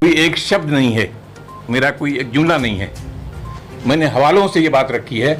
कोई एक शब्द नहीं है, मेरा कोई एक जुमला नहीं है। मैंने हवालों से ये बात रखी है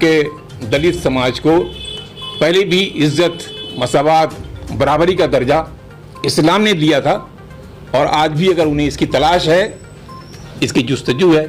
कि दलित समाज को पहले भी इज्जत, मसावात, बराबरी का दर्जा इस्लाम ने दिया था, और आज भी अगर उन्हें इसकी तलाश है, इसकी जुस्तजू है,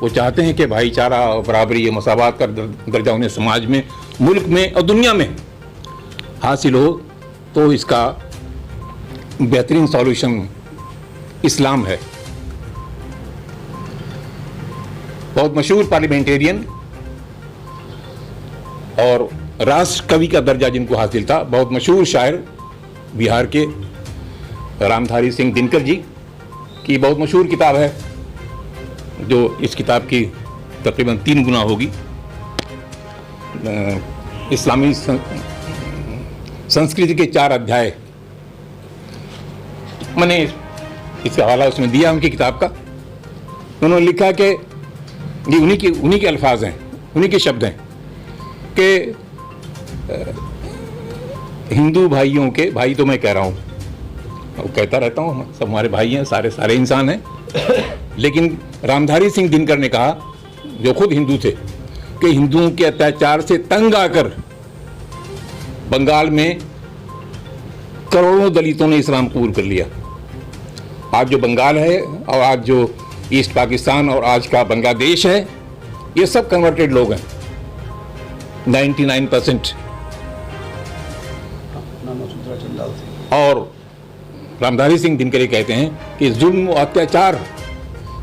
वो चाहते हैं कि भाईचारा और बराबरी, मसावात का दर्जा उन्हें समाज में, मुल्क में और दुनिया में हासिल हो, तो इसका बेहतरीन सॉल्यूशन इस्लाम है। बहुत मशहूर पार्लियामेंटेरियन और राष्ट्र कवि का दर्जा जिनको हासिल था, बहुत मशहूर शायर बिहार के रामधारी सिंह दिनकर जी की बहुत मशहूर किताब है, जो इस किताब की तकरीबन 3 गुना होगी। इस्लामी संस्कृति के 4 अध्याय, मैंने इसका हवाला उसमें दिया उनकी किताब का। उन्होंने लिखा कि ये उन्हीं के अल्फाज हैं, उन्हीं के शब्द हैं कि हिंदू भाइयों के, भाई तो मैं कह रहा हूँ, वो कहता रहता हूँ, सब हमारे भाई हैं, सारे इंसान हैं, लेकिन रामधारी सिंह दिनकर ने कहा, जो खुद हिंदू थे, कि हिंदुओं के अत्याचार से तंग आकर बंगाल में करोड़ों दलितों ने इस्लाम कबूल कर लिया। आज जो बंगाल है और आज जो ईस्ट पाकिस्तान और आज का बांग्लादेश है, ये सब कन्वर्टेड लोग हैं, 99%। और रामधारी सिंह दिनकर ये कहते हैं कि जुल्म और अत्याचार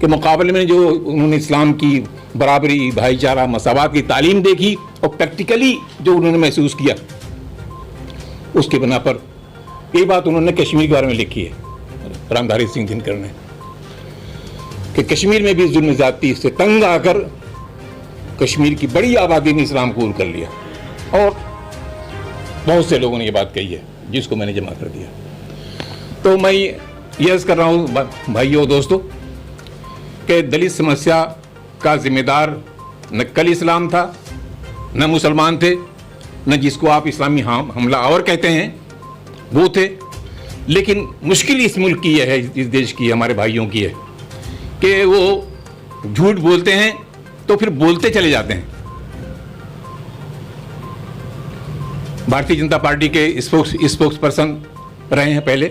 के मुकाबले में जो उन्होंने इस्लाम की बराबरी, भाईचारा, मसावात की तालीम देखी और प्रैक्टिकली जो उन्होंने महसूस किया, उसके बिना पर ये बात उन्होंने कश्मीर के बारे में लिखी है रामधारी सिंह दिनकर ने, कि कश्मीर में भी जुल्म ज़्यादती से तंग आकर कश्मीर की बड़ी आबादी ने इस्लाम कबूल कर लिया। और बहुत से लोगों ने ये बात कही है, जिसको मैंने जमा कर दिया। तो मैं ये अर्ज़ कर रहा हूँ भाइयों दोस्तों कि दलित समस्या का जिम्मेदार न कल इस्लाम था, न मुसलमान थे, न जिसको आप इस्लामी हमलावर कहते हैं वो थे। लेकिन मुश्किल इस मुल्क की है, इस देश की, हमारे भाइयों की है कि वो झूठ बोलते हैं तो फिर बोलते चले जाते हैं। भारतीय जनता पार्टी के स्पोक्स पर्सन रहे हैं पहले,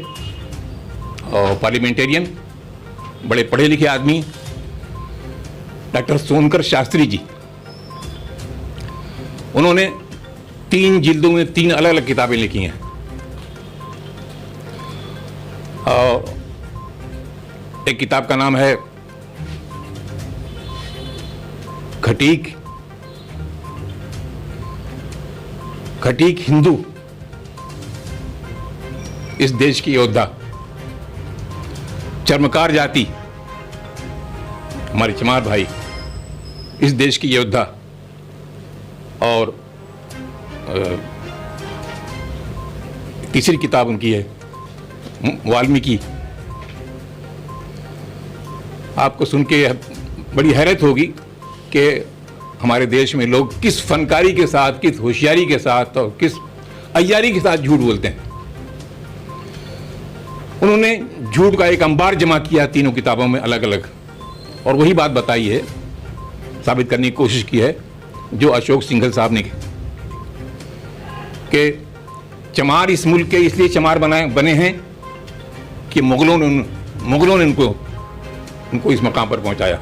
और पार्लियामेंटेरियन, बड़े पढ़े लिखे आदमी, डॉक्टर सोनकर शास्त्री जी। उन्होंने 3 जिल्दों में 3 अलग अलग किताबें लिखी हैं। और एक किताब का नाम है खटीक हिंदू, इस देश की योद्धा, चर्मकार जाति, हमारे चमार भाई, इस देश की योद्धा। और तीसरी किताब उनकी है वाल्मीकि। आपको सुन के बड़ी हैरत होगी कि हमारे देश में लोग किस फनकारी के साथ, किस होशियारी के साथ और किस अय्यारी के साथ झूठ बोलते हैं। उन्होंने झूठ का एक अंबार जमा किया तीनों किताबों में अलग अलग, और वही बात बताई है, साबित करने की कोशिश की है जो अशोक सिंघल साहब ने, कि चमार इस मुल्क के इसलिए चमार बने हैं कि मुगलों ने उनको इस मकाम पर पहुंचाया।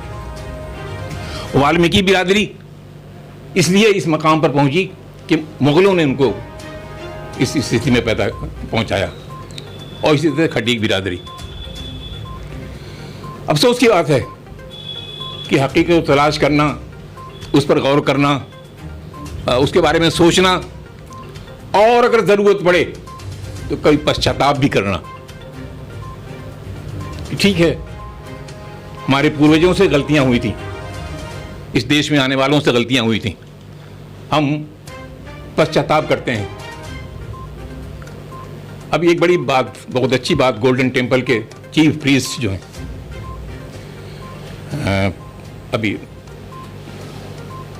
वाल्मीकि बिरादरी इसलिए इस मकाम पर पहुंची कि मुगलों ने उनको इस स्थिति में पहुंचाया, और इसी तरह खटीक बिरादरी। अफसोस की बात है कि हकीकत को तलाश करना, उस पर गौर करना, उसके बारे में सोचना, और अगर ज़रूरत पड़े तो कभी पश्चाताप भी करना। ठीक है, हमारे पूर्वजों से गलतियां हुई थी, इस देश में आने वालों से गलतियां हुई थी, हम पश्चाताप करते हैं। अभी एक बड़ी बात, बहुत अच्छी बात, गोल्डन टेम्पल के चीफ प्रीस्ट जो हैं, अभी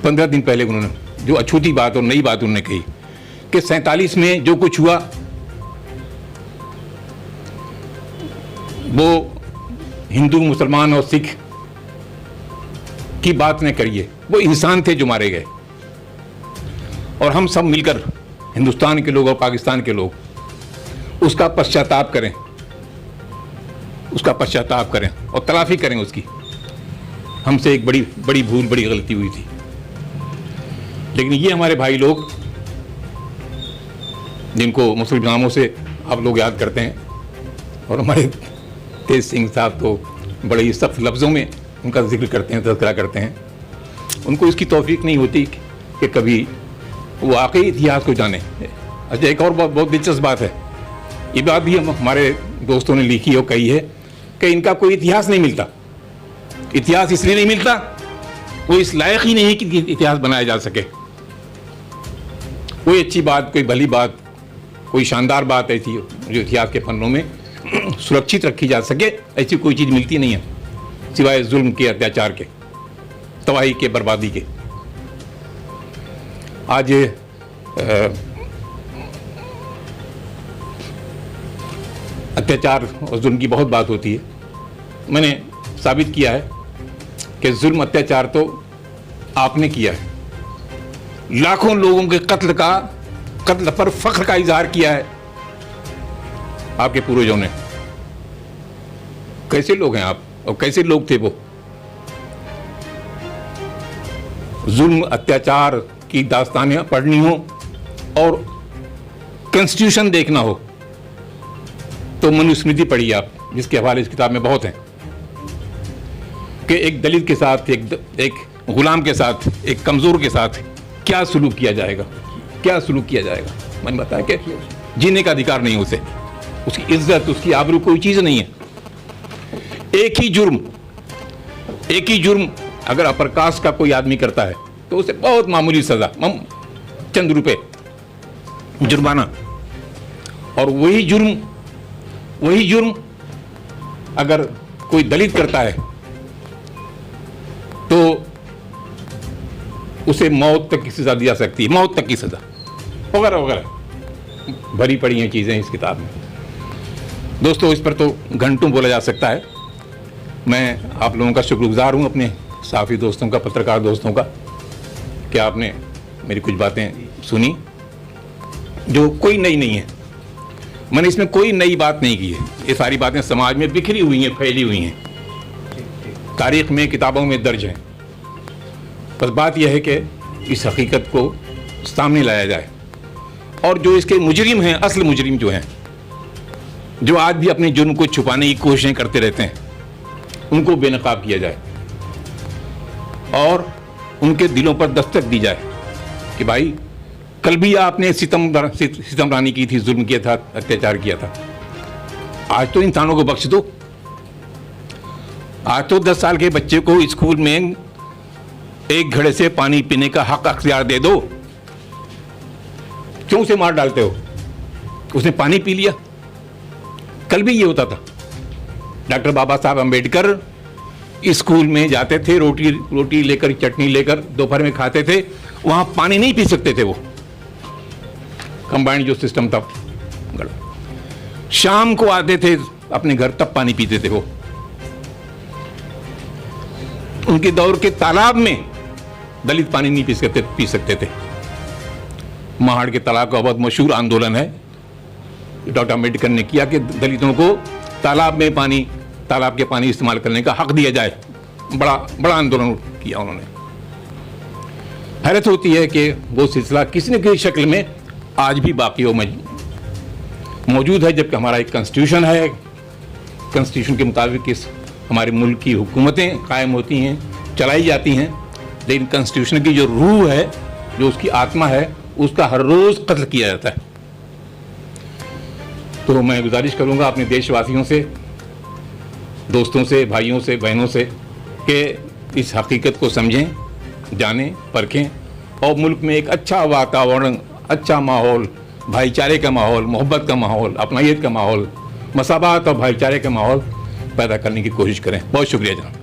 15 दिन पहले उन्होंने जो अछूती बात और नई बात उन्होंने कही कि 47 में जो कुछ हुआ वो हिंदू, मुसलमान और सिख की बात न करिए, वो इंसान थे जो मारे गए। और हम सब मिलकर, हिंदुस्तान के लोग और पाकिस्तान के लोग, उसका पश्चाताप करें, उसका पश्चाताप करें और तलाफी करें उसकी। हमसे एक बड़ी बड़ी भूल, बड़ी गलती हुई थी। लेकिन ये हमारे भाई लोग, जिनको मुस्लिम नामों से आप लोग याद करते हैं, और हमारे तेज सिंह साहब तो बड़े ही सख्त लफ्ज़ों में उनका जिक्र करते हैं, तज़किरा करते हैं, उनको इसकी तौफीक नहीं होती कि कभी वो वाकई इतिहास को जाने। अच्छा, एक और बहुत दिलचस्प बात है, ये बात भी हमारे दोस्तों ने लिखी और कही है कि इनका कोई इतिहास नहीं मिलता। इतिहास इसलिए नहीं मिलता, वो इस लायक ही नहीं कि इतिहास बनाया जा सके। कोई अच्छी बात, कोई भली बात, कोई शानदार बात ऐसी जो इतिहास के पन्नों में सुरक्षित रखी जा सके, ऐसी कोई चीज़ मिलती नहीं है सिवाय जुल्म के, अत्याचार के, तबाही के, बर्बादी के। आज अत्याचार और जुल्म की बहुत बात होती है। मैंने साबित किया है कि जुल्म, अत्याचार तो आपने किया है। लाखों लोगों के कत्ल पर फख्र का इजहार किया है आपके पूर्वजों ने। कैसे लोग हैं आप, और कैसे लोग थे वो? जुल्म, अत्याचार की दास्तानें पढ़नी हो और कॉन्स्टिट्यूशन देखना हो तो मनुस्मृति पढ़िए आप, जिसके हवाले इस किताब में बहुत हैं, कि एक दलित के साथ, एक गुलाम के साथ, एक कमज़ोर के साथ क्या सलूक किया जाएगा, क्या सलूक किया जाएगा। मैंने बताया कि जीने का अधिकार नहीं उसे, उसकी इज्जत, उसकी आबरू कोई चीज़ नहीं है। एक ही जुर्म अगर अपर कास्ट का कोई आदमी करता है तो उसे बहुत मामूली सज़ा, चंद रुपए जुर्माना। और वही जुर्म अगर कोई दलित करता है तो उसे मौत तक की सज़ा दी जा सकती है, मौत तक की सज़ा, वगैरह वगैरह भरी पड़ी हैं चीज़ें इस किताब में। दोस्तों, इस पर तो घंटों बोला जा सकता है। मैं आप लोगों का शुक्रगुजार हूँ, अपने साफ़ी दोस्तों का, पत्रकार दोस्तों का, कि आपने मेरी कुछ बातें सुनी जो कोई नई नहीं है। मैंने इसमें कोई नई बात नहीं की है। ये सारी बातें समाज में बिखरी हुई हैं, फैली हुई हैं, तारीख़ में, किताबों में दर्ज हैं। बस बात यह है कि इस हकीकत को सामने लाया जाए और जो इसके मुजरिम हैं, असल मुजरिम जो हैं, जो आज भी अपने जुर्म को छुपाने की कोशिशें करते रहते हैं, उनको बेनकाब किया जाए और उनके दिलों पर दस्तक दी जाए कि भाई, कल भी आपने सितमरानी की थी, जुल्म किया था, अत्याचार किया था, आज तो इंसानों को बख्श दो। आज तो 10 साल के बच्चे को स्कूल में एक घड़े से पानी पीने का हक अख्तियार दे दो। क्यों उसे मार डालते हो? उसने पानी पी लिया। कल भी ये होता था। डॉक्टर बाबा साहब अम्बेडकर स्कूल में जाते थे, रोटी लेकर, चटनी लेकर दोपहर में खाते थे, वहाँ पानी नहीं पी सकते थे। वो कंबाइंड जो सिस्टम था, शाम को आते थे अपने घर, तब पानी पीते थे वो। उनके दौर के तालाब में दलित पानी नहीं पी सकते थे। महाड़ के तालाब का बहुत मशहूर आंदोलन है, डॉक्टर अम्बेडकर ने किया कि दलितों को तालाब के पानी इस्तेमाल करने का हक दिया जाए। बड़ा आंदोलन किया उन्होंने। हैरत होती है कि वो सिलसिला किसी न किसी शक्ल में आज भी बाकी मौजूद है, जबकि हमारा एक कॉन्स्टिट्यूशन है। कॉन्स्टिट्यूशन के मुताबिक इस हमारे मुल्क की हुकूमतें कायम होती हैं, चलाई जाती हैं, लेकिन कॉन्स्टिट्यूशन की जो रूह है, जो उसकी आत्मा है, उसका हर रोज़ कत्ल किया जाता है। तो मैं गुजारिश करूंगा अपने देशवासियों से, दोस्तों से, भाइयों से, बहनों से, कि इस हकीकत को समझें, जानें, परखें और मुल्क में एक अच्छा वातावरण, अच्छा माहौल, भाईचारे का माहौल, मोहब्बत का माहौल, अपनायत का माहौल, मसाबात और भाईचारे का माहौल पैदा करने की कोशिश करें। बहुत शुक्रिया जनाब।